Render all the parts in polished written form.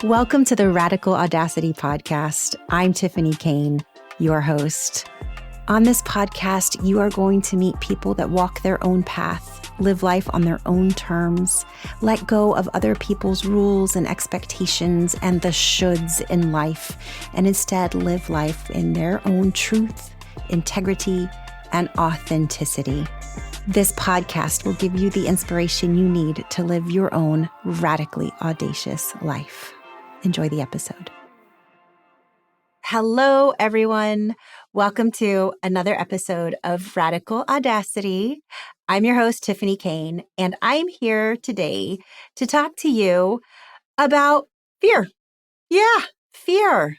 Welcome to the Radical Audacity podcast. I'm Tiffany Kane, your host. On this podcast, you are going to meet people that walk their own path, live life on their own terms, let go of other people's rules and expectations and the shoulds in life, and instead live life in their own truth, integrity, and authenticity. This podcast will give you the inspiration you need to live your own radically audacious life. Enjoy the episode. Hello, everyone. Welcome to another episode of Radical Audacity. I'm your host, Tiffany Kane, and I'm here today to talk to you about fear. Yeah, fear.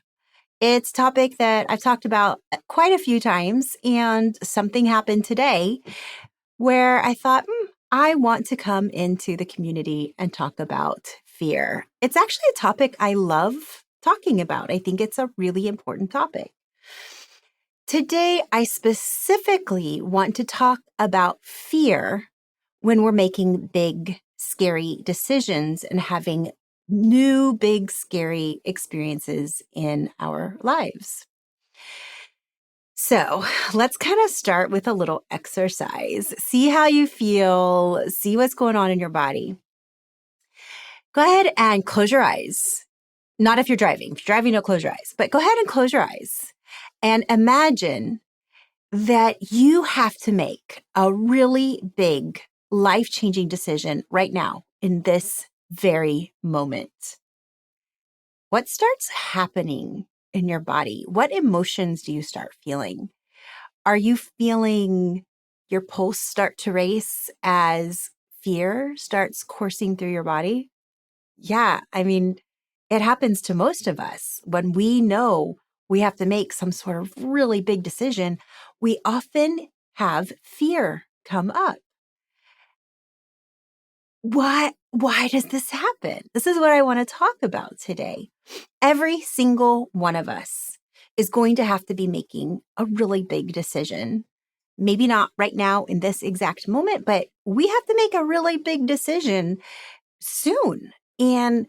It's a topic that I've talked about quite a few times, and something happened today where I thought, I want to come into the community and talk about fear. It's actually a topic I love talking about. I think it's a really important topic. Today, I specifically want to talk about fear when we're making big, scary decisions and having new, big, scary experiences in our lives. So let's kind of start with a little exercise. See how you feel, see what's going on in your body. Go ahead and close your eyes. Not if you're driving. If you're driving, don't close your eyes. But go ahead and close your eyes and imagine that you have to make a really big, life-changing decision right now in this very moment. What starts happening in your body? What emotions do you start feeling? Are you feeling your pulse start to race as fear starts coursing through your body? Yeah, it happens to most of us. When we know we have to make some sort of really big decision, we often have fear come up. Why does this happen? This is what I want to talk about today. Every single one of us is going to have to be making a really big decision. Maybe not right now in this exact moment, but we have to make a really big decision soon. And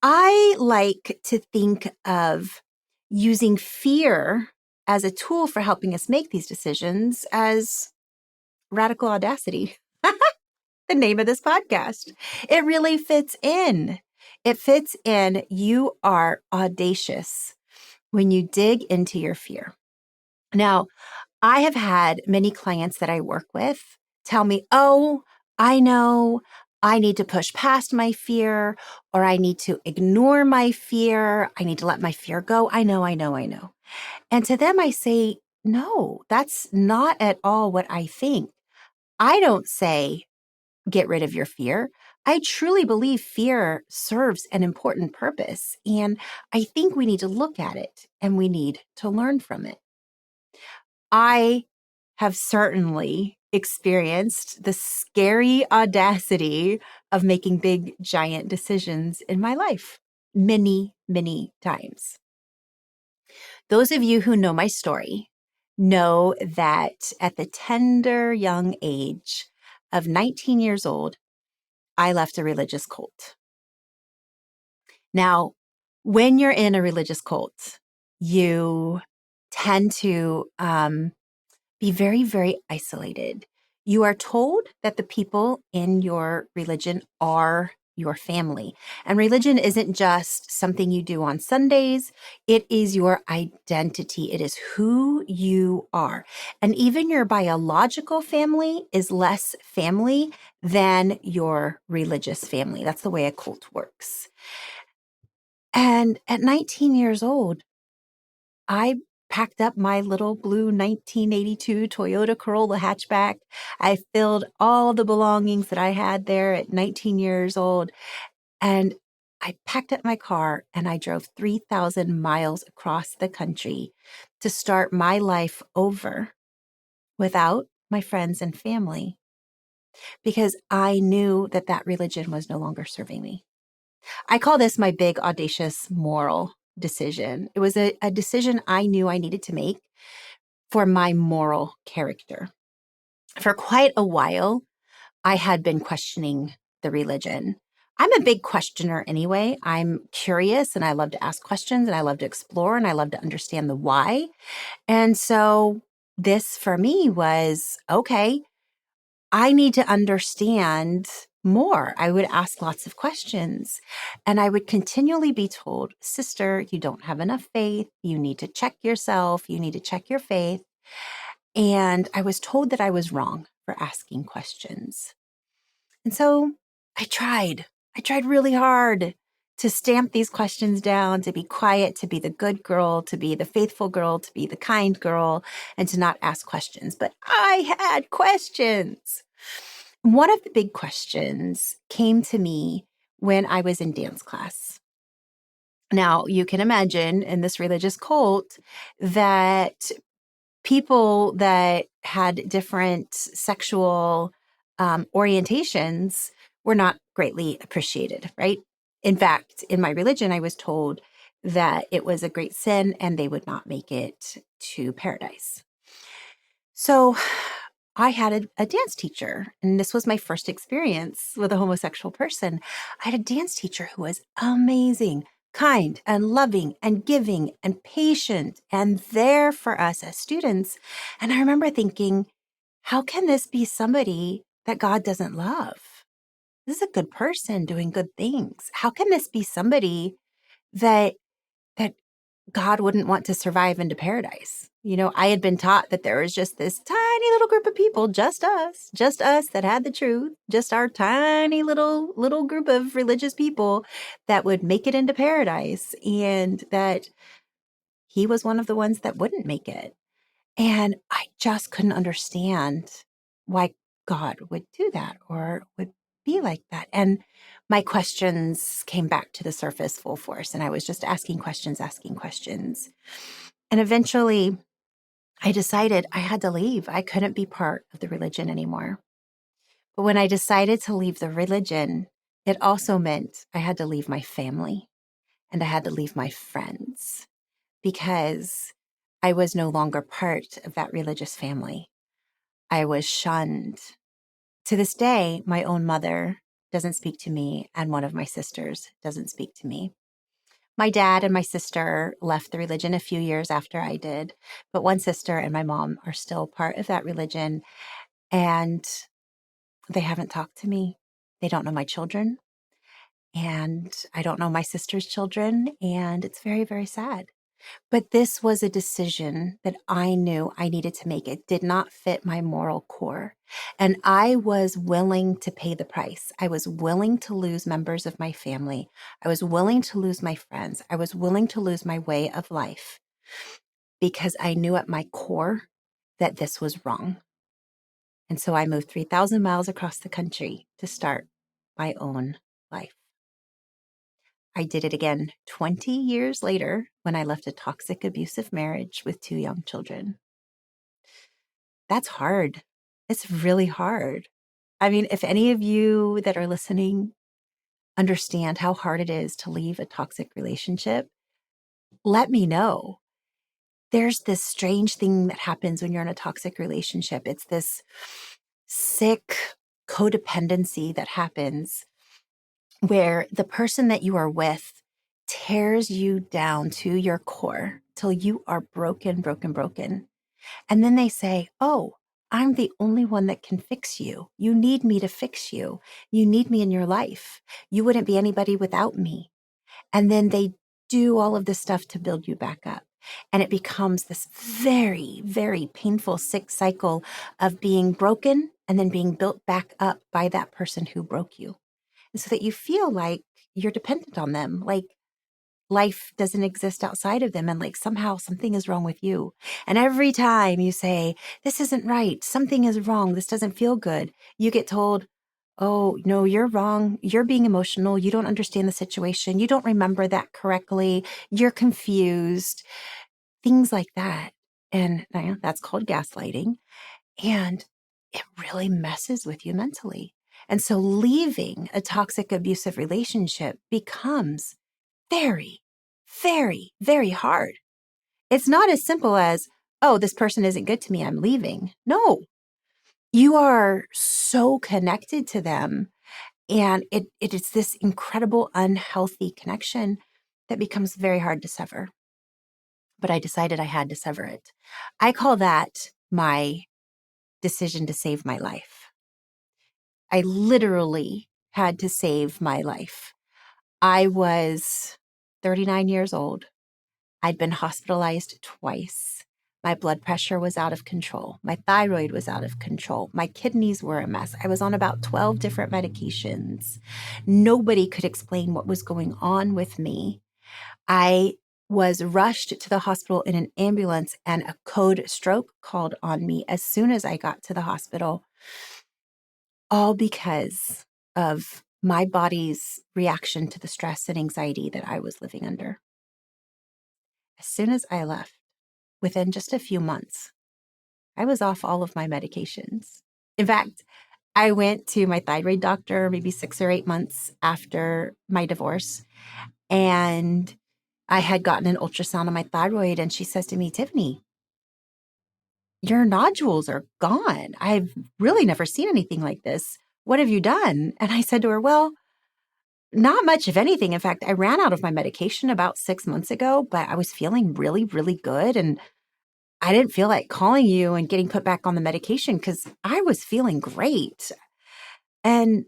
I like to think of using fear as a tool for helping us make these decisions as radical audacity. The name of this podcast. It really fits in. It fits in. You are audacious when you dig into your fear. Now, I have had many clients that I work with tell me, I know I need to push past my fear, or I need to ignore my fear. I need to let my fear go. I know. And to them, I say, no, that's not at all what I think. I don't say, get rid of your fear. I truly believe fear serves an important purpose, and I think we need to look at it and we need to learn from it. I have certainly experienced the scary audacity of making big, giant decisions in my life many, many times. Those of you who know my story know that at the tender young age of 19 years old, I left a religious cult. Now, when you're in a religious cult, you tend to be very, very isolated. You are told that the people in your religion are your family. And religion isn't just something you do on Sundays. It is your identity. It is who you are. And even your biological family is less family than your religious family. That's the way a cult works. And at 19 years old, I packed up my little blue 1982 Toyota Corolla hatchback. I filled all the belongings that I had there at 19 years old, and I packed up my car and I drove 3,000 miles across the country to start my life over without my friends and family, because I knew that that religion was no longer serving me. I call this my big, audacious moral decision. It was a decision I knew I needed to make for my moral character. For quite a while, I had been questioning the religion. I'm a big questioner anyway. I'm curious and I love to ask questions and I love to explore and I love to understand the why. And so this for me was okay, I need to understand more. I would ask lots of questions and I would continually be told, sister, you don't have enough faith. You need to check yourself. You need to check your faith. And I was told that I was wrong for asking questions. And so I tried. I tried really hard to stamp these questions down, to be quiet, to be the good girl, to be the faithful girl, to be the kind girl, and to not ask questions. But I had questions. One of the big questions came to me when I was in dance class. Now, you can imagine in this religious cult that people that had different sexual orientations were not greatly appreciated, right? In fact, in my religion, I was told that it was a great sin and they would not make it to paradise. So I had a dance teacher, and this was my first experience with a homosexual person. I had a dance teacher who was amazing, kind and loving and giving and patient and there for us as students. And I remember thinking, how can this be somebody that God doesn't love? This is a good person doing good things. How can this be somebody that that God wouldn't want to survive into paradise? You know, I had been taught that there was just this tiny little group of people, just us that had the truth, just our tiny little group of religious people that would make it into paradise, and that he was one of the ones that wouldn't make it. And I just couldn't understand why God would do that or would be like that. And my questions came back to the surface full force. And I was just asking questions, asking questions. And eventually I decided I had to leave. I couldn't be part of the religion anymore. But when I decided to leave the religion, it also meant I had to leave my family and I had to leave my friends because I was no longer part of that religious family. I was shunned. To this day, my own mother doesn't speak to me, and one of my sisters doesn't speak to me. My dad and my sister left the religion a few years after I did, but one sister and my mom are still part of that religion, and they haven't talked to me. They don't know my children, and I don't know my sister's children, and it's very, very sad. But this was a decision that I knew I needed to make. It did not fit my moral core. And I was willing to pay the price. I was willing to lose members of my family. I was willing to lose my friends. I was willing to lose my way of life because I knew at my core that this was wrong. And so I moved 3,000 miles across the country to start my own life. I did it again 20 years later when I left a toxic, abusive marriage with 2 young children. That's hard. It's really hard. I mean, if any of you that are listening understand how hard it is to leave a toxic relationship, let me know. There's this strange thing that happens when you're in a toxic relationship. It's this sick codependency that happens where the person that you are with tears you down to your core till you are broken, broken, broken. And then they say, oh, I'm the only one that can fix you. You need me to fix you. You need me in your life. You wouldn't be anybody without me. And then they do all of this stuff to build you back up. And it becomes this very, very painful, sick cycle of being broken and then being built back up by that person who broke you. And so that you feel like you're dependent on them, like life doesn't exist outside of them, and like somehow something is wrong with you. And every time you say, this isn't right, something is wrong, this doesn't feel good, you get told, oh, no, you're wrong. You're being emotional. You don't understand the situation. You don't remember that correctly. You're confused. Things like that. And that's called gaslighting. And it really messes with you mentally. And so leaving a toxic, abusive relationship becomes very, very, very hard. It's not as simple as, oh, this person isn't good to me, I'm leaving. No, you are so connected to them And it is this incredible, unhealthy connection that becomes very hard to sever. But I decided I had to sever it. I call that my decision to save my life. I literally had to save my life. I was 39 years old. I'd been hospitalized twice. My blood pressure was out of control. My thyroid was out of control. My kidneys were a mess. I was on about 12 different medications. Nobody could explain what was going on with me. I was rushed to the hospital in an ambulance, and a code stroke called on me as soon as I got to the hospital, all because of my body's reaction to the stress and anxiety that I was living under. As soon as I left, within just a few months, I was off all of my medications. In fact, I went to my thyroid doctor maybe 6 or 8 months after my divorce, and I had gotten an ultrasound on my thyroid, and she says to me, Tiffany, your nodules are gone. I've really never seen anything like this. What have you done? And I said to her, well, not much of anything. In fact, I ran out of my medication about 6 months ago, but I was feeling really, really good. And I didn't feel like calling you and getting put back on the medication because I was feeling great. And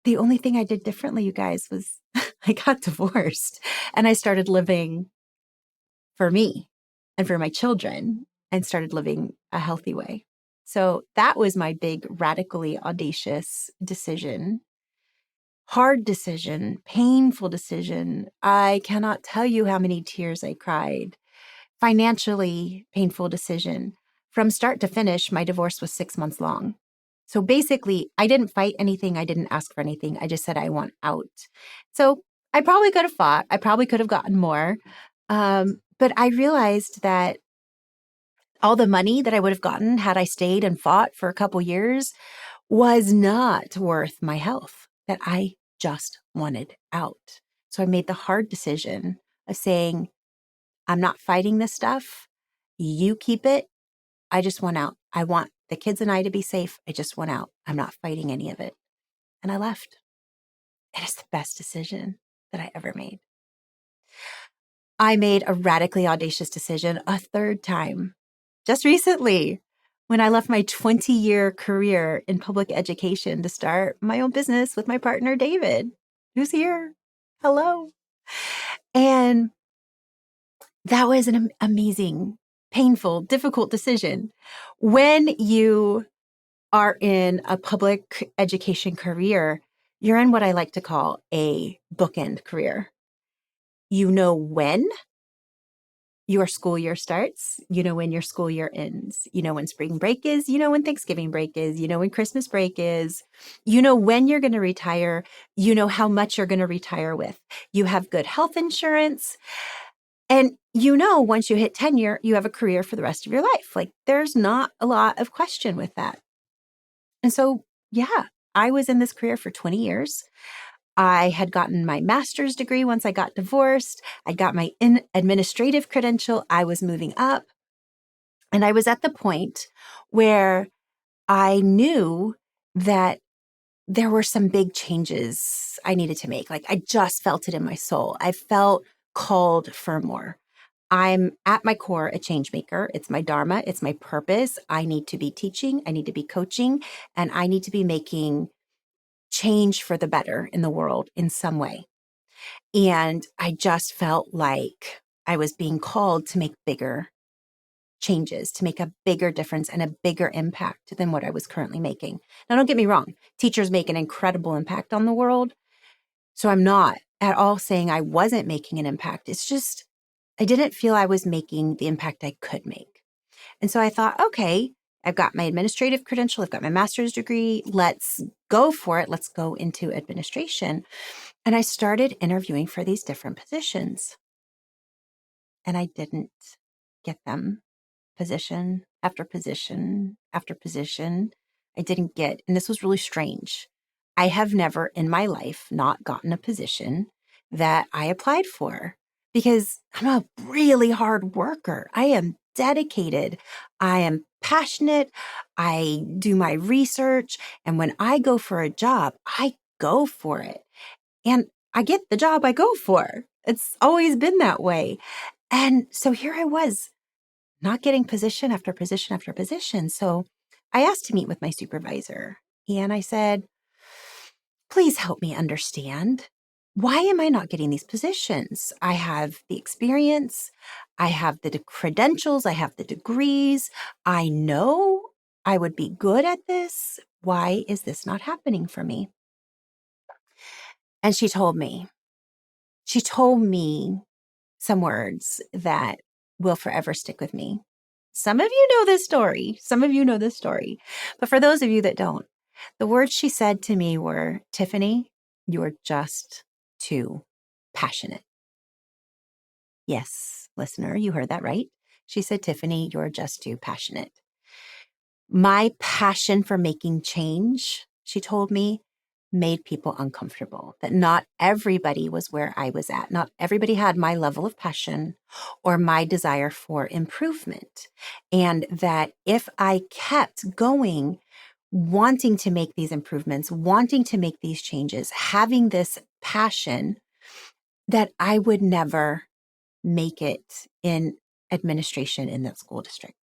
the only thing I did differently, you guys, was I got divorced and I started living for me and for my children and started living a healthy way. So that was my big, radically audacious decision. Hard decision, painful decision. I cannot tell you how many tears I cried. Financially painful decision. From start to finish, my divorce was 6 months long. So basically, I didn't fight anything. I didn't ask for anything. I just said, I want out. So I probably could have fought. I probably could have gotten more. But I realized that all the money that I would have gotten had I stayed and fought for a couple years was not worth my health, that I just wanted out. So I made the hard decision of saying, I'm not fighting this stuff. You keep it. I just want out. I want the kids and I to be safe. I just want out. I'm not fighting any of it. And I left. It is the best decision that I ever made. I made a radically audacious decision a third time just recently when I left my 20-year career in public education to start my own business with my partner, David, who's here. Hello. And that was an amazing, painful, difficult decision. When you are in a public education career, you're in what I like to call a bookend career. You know when your school year starts, you know when your school year ends, you know when spring break is, you know when Thanksgiving break is, you know when Christmas break is, you know when you're going to retire, you know how much you're going to retire with. You have good health insurance. And you know, once you hit tenure, you have a career for the rest of your life. Like there's not a lot of question with that. And so, yeah, I was in this career for 20 years. I had gotten my master's degree once I got divorced. I got my administrative credential. I was moving up. And I was at the point where I knew that there were some big changes I needed to make. Like I just felt it in my soul. I felt called for more. I'm at my core a change maker. It's my dharma. It's my purpose. I need to be teaching. I need to be coaching, and I need to be making change for the better in the world in some way. And I just felt like I was being called to make bigger changes, to make a bigger difference and a bigger impact than what I was currently making. Now, don't get me wrong. Teachers make an incredible impact on the world. So I'm not at all saying I wasn't making an impact. It's just, I didn't feel I was making the impact I could make. And so I thought, okay, I've got my administrative credential. I've got my master's degree. Let's go for it. Let's go into administration. And I started interviewing for these different positions. And I didn't get them. Position after position after position. I didn't get, and this was really strange. I have never in my life not gotten a position that I applied for because I'm a really hard worker. I am dedicated. I am passionate. I do my research. And when I go for a job, I go for it. And I get the job I go for. It's always been that way. And so here I was, not getting position after position after position. So I asked to meet with my supervisor and I said, please help me understand. Why am I not getting these positions? I have the experience, I have the credentials, I have the degrees. I know I would be good at this. Why is this not happening for me? And she told me some words that will forever stick with me. Some of you know this story. Some of you know this story. But for those of you that don't, the words she said to me were, Tiffany, you're just too passionate. Yes, listener, you heard that right. She said, Tiffany, you're just too passionate. My passion for making change, she told me, made people uncomfortable, that not everybody was where I was at. Not everybody had my level of passion or my desire for improvement. And that if I kept going, wanting to make these improvements, wanting to make these changes, having this passion, that I would never make it in administration in that school district.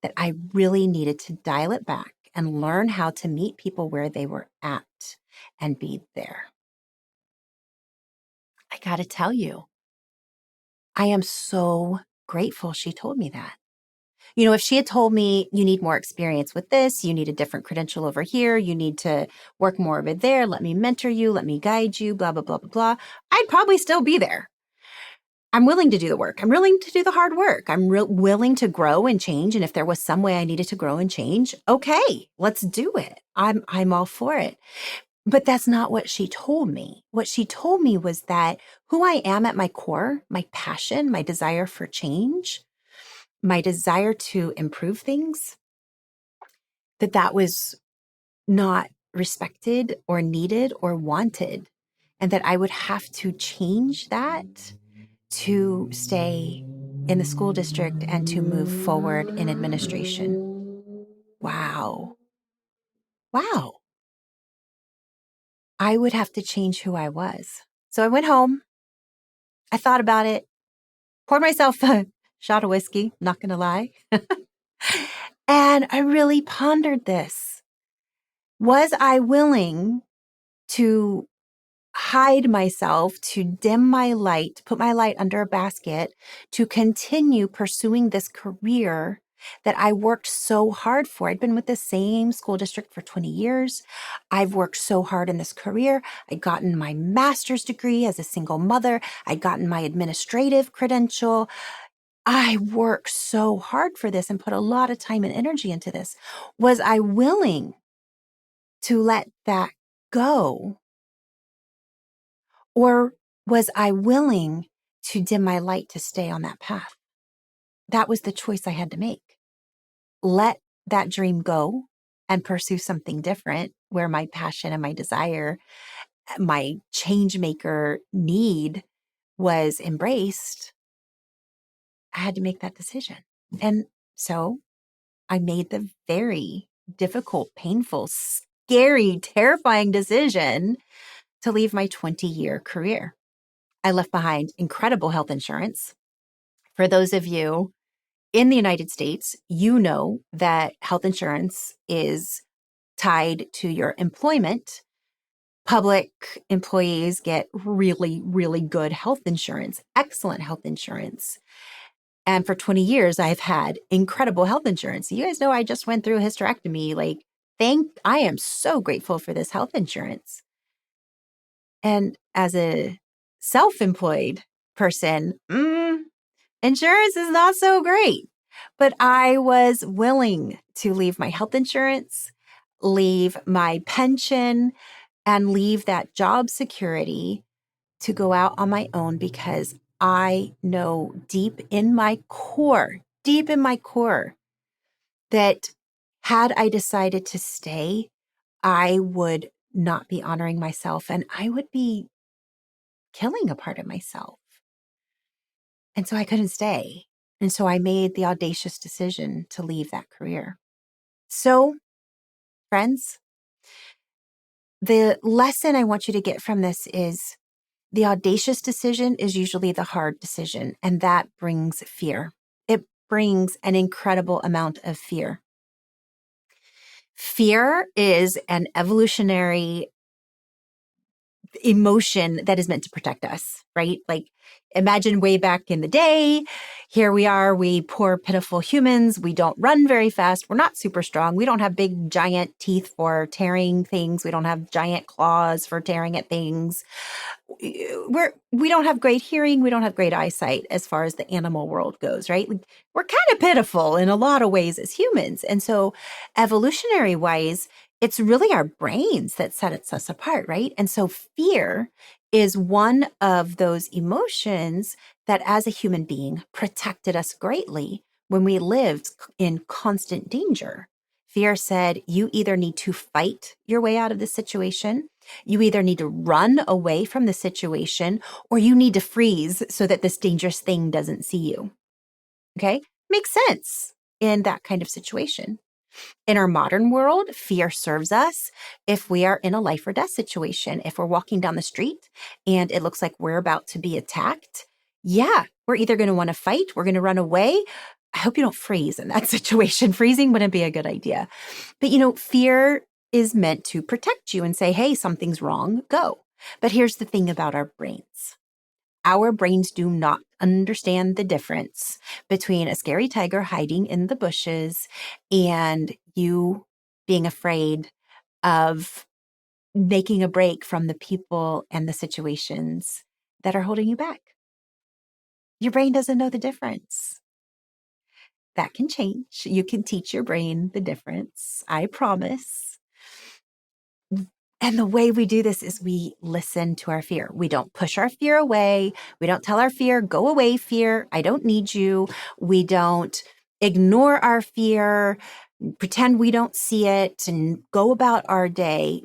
That I really needed to dial it back and learn how to meet people where they were at and be there. I got to tell you, I am so grateful she told me that. You know, if she had told me, you need more experience with this, you need a different credential over here, you need to work more of it there, let me mentor you, let me guide you, blah, blah, blah, blah, blah, I'd probably still be there. I'm willing to do the work. I'm willing to do the hard work. I'm willing to grow and change. And if there was some way I needed to grow and change, okay, let's do it. I'm all for it. But that's not what she told me. What she told me was that who I am at my core, my passion, my desire for change, my desire to improve things, that was not respected or needed or wanted. And that I would have to change that to stay in the school district and to move forward in administration. Wow. Wow. I would have to change who I was. So I went home. I thought about it, poured myself a shot of whiskey, not going to lie. And I really pondered this. Was I willing to hide myself, to dim my light, put my light under a basket, to continue pursuing this career that I worked so hard for? I'd been with the same school district for 20 years. I've worked so hard in this career. I'd gotten my master's degree as a single mother. I'd gotten my administrative credential. I worked so hard for this and put a lot of time and energy into this. Was I willing to let that go? Or was I willing to dim my light to stay on that path? That was the choice I had to make. Let that dream go and pursue something different where my passion and my desire, my change maker need was embraced. I had to make that decision. And so I made the very difficult, painful, scary, terrifying decision to leave my 20-year career. I left behind incredible health insurance. For those of you in the United States, you know that health insurance is tied to your employment. Public employees get really, really good health insurance, excellent health insurance. And for 20 years, I've had incredible health insurance. You guys know I just went through a hysterectomy. I am so grateful for this health insurance. And as a self-employed person, insurance is not so great. But I was willing to leave my health insurance, leave my pension, and leave that job security to go out on my own because I know deep in my core, that had I decided to stay, I would not be honoring myself and I would be killing a part of myself. And so I couldn't stay. And so I made the audacious decision to leave that career. So, friends, The lesson I want you to get from this is the audacious decision is usually the hard decision, and that brings fear. It brings an incredible amount of fear. Fear is an evolutionary emotion that is meant to protect us, right? Like imagine way back in the day, here we are, we poor pitiful humans, we don't run very fast, we're not super strong, we don't have big giant teeth for tearing things, we don't have giant claws for tearing at things. We don't have great hearing, we don't have great eyesight as far as the animal world goes, right? Like, we're kind of pitiful in a lot of ways as humans. And so evolutionary wise, it's really our brains that sets us apart, right? And so fear is one of those emotions that as a human being protected us greatly when we lived in constant danger. Fear said, you either need to fight your way out of this situation, you either need to run away from the situation, or you need to freeze so that this dangerous thing doesn't see you. Okay? Makes sense in that kind of situation. In our modern world, fear serves us if we are in a life or death situation. If we're walking down the street and it looks like we're about to be attacked, yeah, we're either going to want to fight, we're going to run away. I hope you don't freeze in that situation. Freezing wouldn't be a good idea. But fear is meant to protect you and say, hey, something's wrong, go. But here's the thing about our brains. Our brains do not understand the difference between a scary tiger hiding in the bushes and you being afraid of making a break from the people and the situations that are holding you back. Your brain doesn't know the difference. That can change. You can teach your brain the difference. I promise. And the way we do this is we listen to our fear. We don't push our fear away. We don't tell our fear, go away, fear. I don't need you. We don't ignore our fear, pretend we don't see it, and go about our day.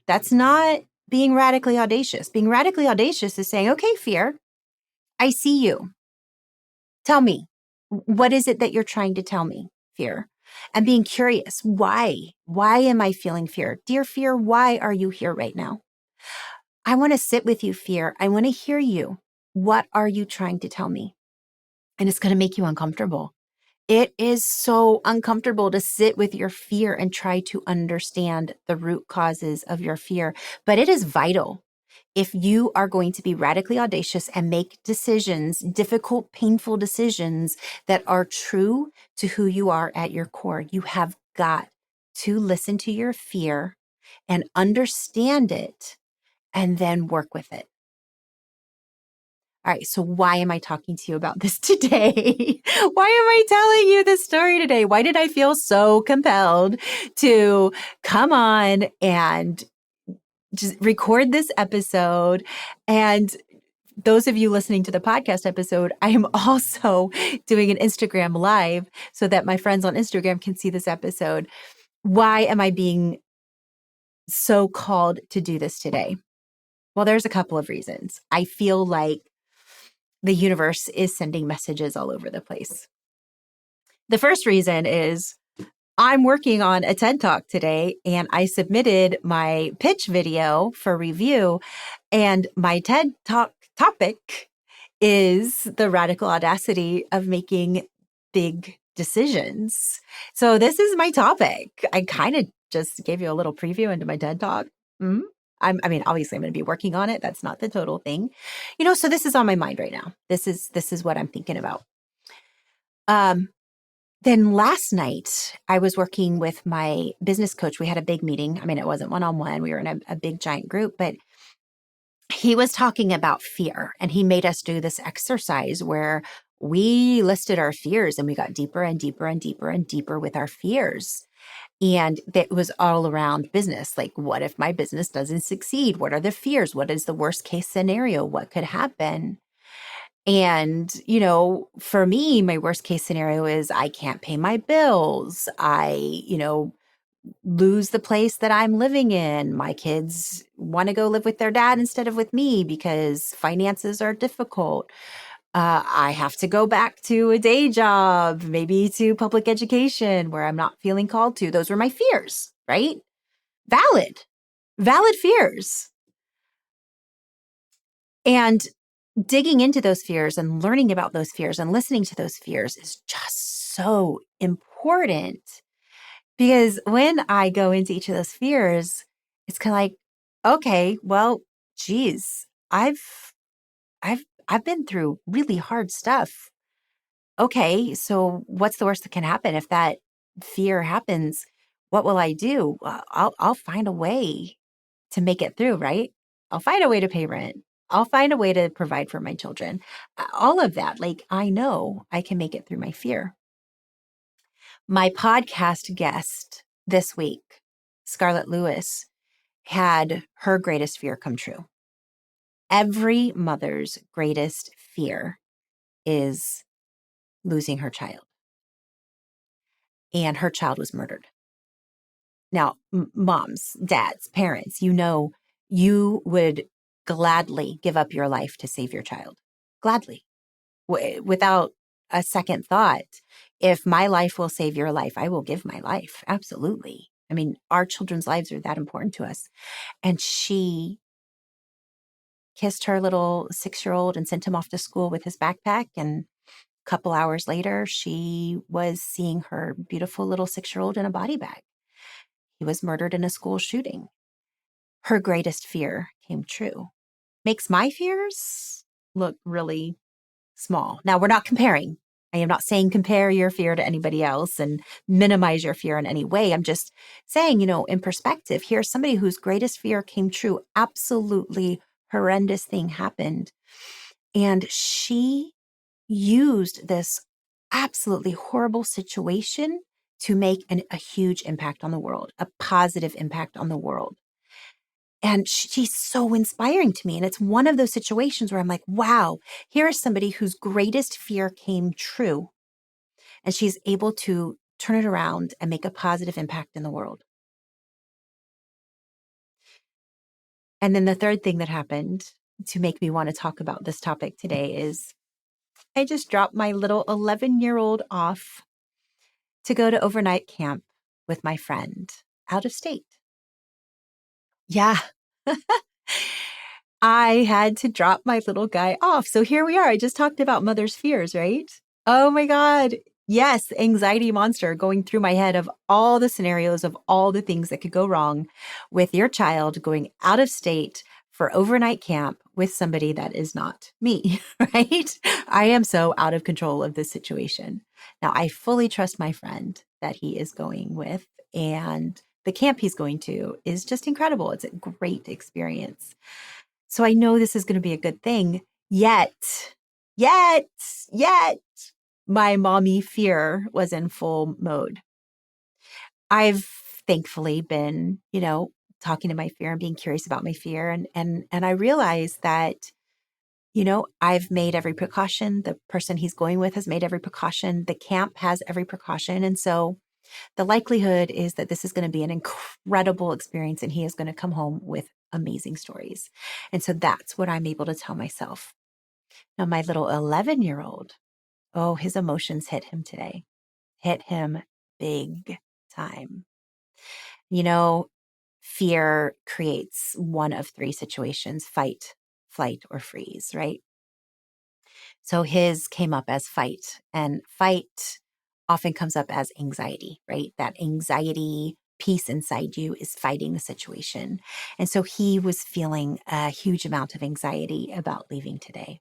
That's not being radically audacious. Being radically audacious is saying, okay, fear, I see you. Tell me, what is it that you're trying to tell me, fear? And being curious, why? Why am I feeling fear? Dear fear, why are you here right now? I want to sit with you, fear. I want to hear you. What are you trying to tell me? And it's going to make you uncomfortable. It is so uncomfortable to sit with your fear and try to understand the root causes of your fear, but it is vital. If you are going to be radically audacious and make decisions, difficult, painful decisions that are true to who you are at your core, you have got to listen to your fear and understand it and then work with it. All right, so why am I talking to you about this today? Why am I telling you this story today? Why did I feel so compelled to come on and just record this episode? And those of you listening to the podcast episode, I am also doing an Instagram live so that my friends on Instagram can see this episode. Why am I being so called to do this today? Well, there's a couple of reasons. I feel like the universe is sending messages all over the place. The first reason is I'm working on a TED Talk today, and I submitted my pitch video for review, and my TED Talk topic is the radical audacity of making big decisions. So this is my topic. I kind of just gave you a little preview into my TED Talk. Obviously I'm going to be working on it. That's not the total thing. So this is on my mind right now. This is what I'm thinking about. Then last night I was working with my business coach. We had a big meeting. It wasn't one-on-one. We were in a big giant group, but he was talking about fear, and he made us do this exercise where we listed our fears and we got deeper and deeper and deeper and deeper with our fears. And that was all around business. Like, what if my business doesn't succeed? What are the fears? What is the worst case scenario? What could happen? And, for me, my worst case scenario is I can't pay my bills. I, lose the place that I'm living in. My kids want to go live with their dad instead of with me because finances are difficult. I have to go back to a day job, maybe to public education where I'm not feeling called to. Those were my fears, right? Valid, valid fears. And digging into those fears and learning about those fears and listening to those fears is just so important. Because when I go into each of those fears, it's kind of like, okay, well, geez, I've been through really hard stuff. Okay, so what's the worst that can happen if that fear happens? What will I do? I'll find a way to make it through, right? I'll find a way to pay rent. I'll find a way to provide for my children. All of that, like I know I can make it through my fear. My podcast guest this week, Scarlett Lewis, had her greatest fear come true. Every mother's greatest fear is losing her child. And her child was murdered. Now, moms, dads, parents, you would gladly give up your life to save your child. Gladly, without a second thought. If my life will save your life, I will give my life. Absolutely. I mean, our children's lives are that important to us. And she kissed her little 6-year-old and sent him off to school with his backpack. And a couple hours later, she was seeing her beautiful little 6-year-old in a body bag. He was murdered in a school shooting. Her greatest fear came true. Makes my fears look really small. Now, we're not comparing. I am not saying compare your fear to anybody else and minimize your fear in any way. I'm just saying, in perspective, here's somebody whose greatest fear came true. Absolutely horrendous thing happened. And she used this absolutely horrible situation to make a huge impact on the world, a positive impact on the world. And she's so inspiring to me. And it's one of those situations where I'm like, wow, here is somebody whose greatest fear came true. And she's able to turn it around and make a positive impact in the world. And then the third thing that happened to make me want to talk about this topic today is I just dropped my little 11-year-old off to go to overnight camp with my friend out of state. Yeah. I had to drop my little guy off. So here we are. I just talked about mother's fears, right? Oh my God. Yes, anxiety monster going through my head of all the scenarios of all the things that could go wrong with your child going out of state for overnight camp with somebody that is not me, right? I am so out of control of this situation. Now, I fully trust my friend that he is going with, and the camp he's going to is just incredible. It's a great experience. So I know this is going to be a good thing. Yet, my mommy fear was in full mode. I've thankfully been, talking to my fear and being curious about my fear. And I realized that, I've made every precaution. The person he's going with has made every precaution. The camp has every precaution. And so the likelihood is that this is going to be an incredible experience and he is going to come home with amazing stories. And so that's what I'm able to tell myself. Now, my little 11-year-old, oh, his emotions hit him today, hit him big time. Fear creates one of three situations: fight, flight, or freeze, right? So his came up as fight, and fight often comes up as anxiety, right? That anxiety piece inside you is fighting the situation. And so he was feeling a huge amount of anxiety about leaving today.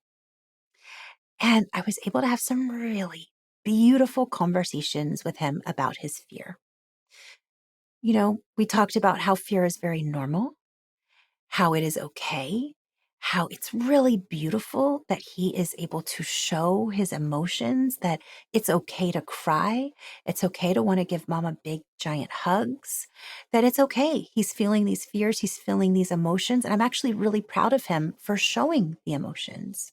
And I was able to have some really beautiful conversations with him about his fear. We talked about how fear is very normal, how it is okay, how it's really beautiful that he is able to show his emotions, that it's okay to cry. It's okay to want to give mama big, giant hugs, that it's okay. He's feeling these fears. He's feeling these emotions. And I'm actually really proud of him for showing the emotions.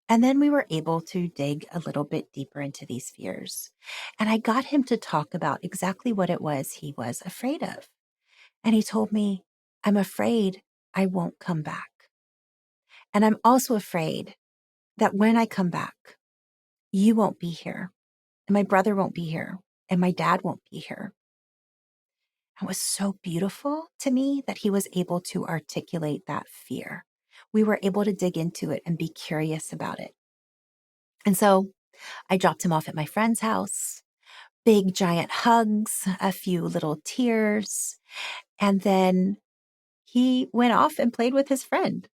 And then we were able to dig a little bit deeper into these fears. And I got him to talk about exactly what it was he was afraid of. And he told me, I'm afraid I won't come back. And I'm also afraid that when I come back, you won't be here, and my brother won't be here, and my dad won't be here. It was so beautiful to me that he was able to articulate that fear. We were able to dig into it and be curious about it. And so I dropped him off at my friend's house, big giant hugs, a few little tears, and then he went off and played with his friend.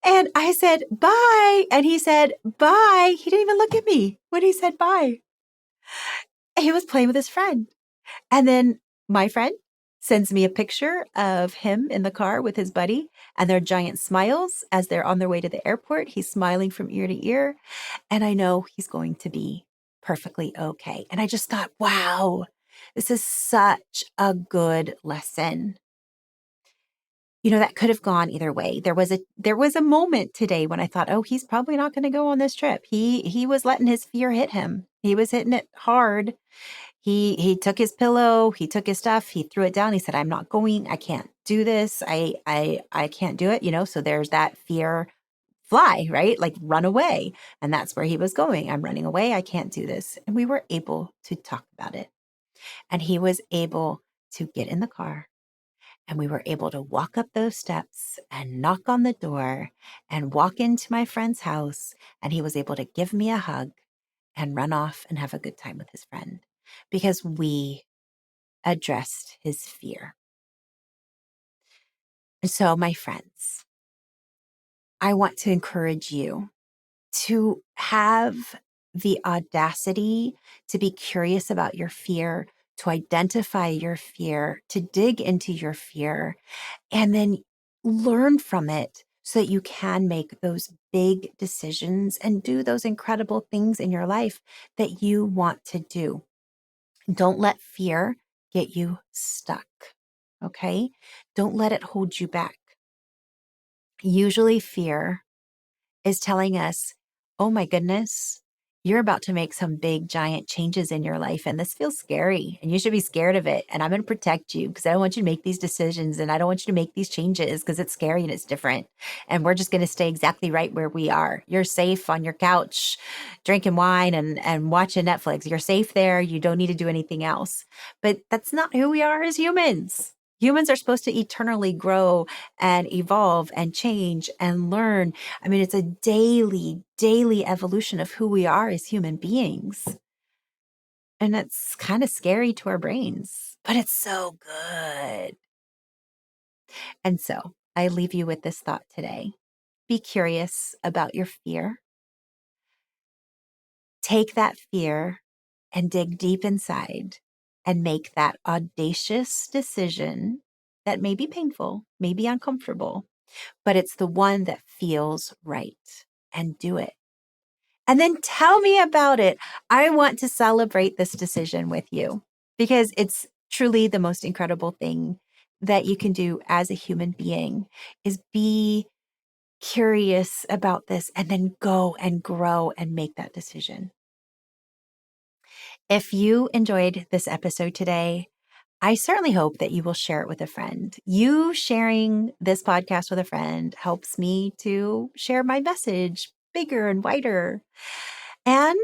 And I said, bye. And he said, bye. He didn't even look at me when he said bye. He was playing with his friend. And then my friend sends me a picture of him in the car with his buddy and their giant smiles as they're on their way to the airport. He's smiling from ear to ear. And I know he's going to be perfectly okay. And I just thought, wow, this is such a good lesson. You know, that could have gone either way. There was a moment today when I thought, oh, he's probably not going to go on this trip. He was letting his fear hit him. He was hitting it hard. He took his pillow, he took his stuff, he threw it down. He said, I'm not going. I can't do this. I can't do it, you know. So there's that fear fly, right? Like run away. And that's where he was going. I'm running away. I can't do this. And we were able to talk about it. And he was able to get in the car. And we were able to walk up those steps and knock on the door and walk into my friend's house. And he was able to give me a hug and run off and have a good time with his friend because we addressed his fear. And so, my friends, I want to encourage you to have the audacity to be curious about your fear, to identify your fear, to dig into your fear, and then learn from it so that you can make those big decisions and do those incredible things in your life that you want to do. Don't let fear get you stuck. Okay? Don't let it hold you back. Usually, fear is telling us, oh my goodness, you're about to make some big, giant changes in your life. And this feels scary and you should be scared of it. And I'm going to protect you because I don't want you to make these decisions and I don't want you to make these changes because it's scary and it's different. And we're just going to stay exactly right where we are. You're safe on your couch, drinking wine and watching Netflix. You're safe there. You don't need to do anything else. But that's not who we are as humans. Humans are supposed to eternally grow and evolve and change and learn. I mean, it's a daily evolution of who we are as human beings. And it's kind of scary to our brains, but it's so good. And so I leave you with this thought today. Be curious about your fear. Take that fear and dig deep inside and make that audacious decision that may be painful, may be uncomfortable, but it's the one that feels right, and do it. And then tell me about it. I want to celebrate this decision with you because it's truly the most incredible thing that you can do as a human being is be curious about this and then go and grow and make that decision. If you enjoyed this episode today, I certainly hope that you will share it with a friend. You sharing this podcast with a friend helps me to share my message bigger and wider. And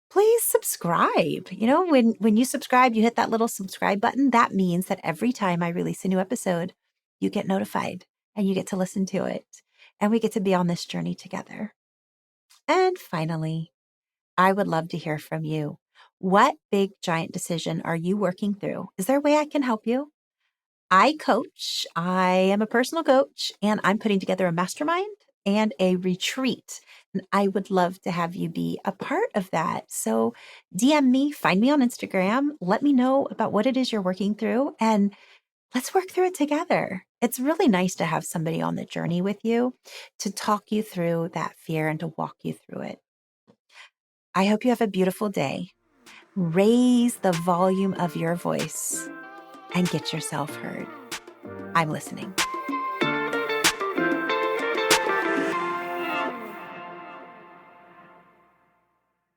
please subscribe. You know, when you subscribe, you hit that little subscribe button. That means that every time I release a new episode, you get notified and you get to listen to it. And we get to be on this journey together. And finally, I would love to hear from you. What big giant decision are you working through? Is there a way I can help you? I coach. I am a personal coach, and I'm putting together a mastermind and a retreat. And I would love to have you be a part of that. So DM me, find me on Instagram, let me know about what it is you're working through, and let's work through it together. It's really nice to have somebody on the journey with you to talk you through that fear and to walk you through it. I hope you have a beautiful day. Raise the volume of your voice and get yourself heard. I'm listening.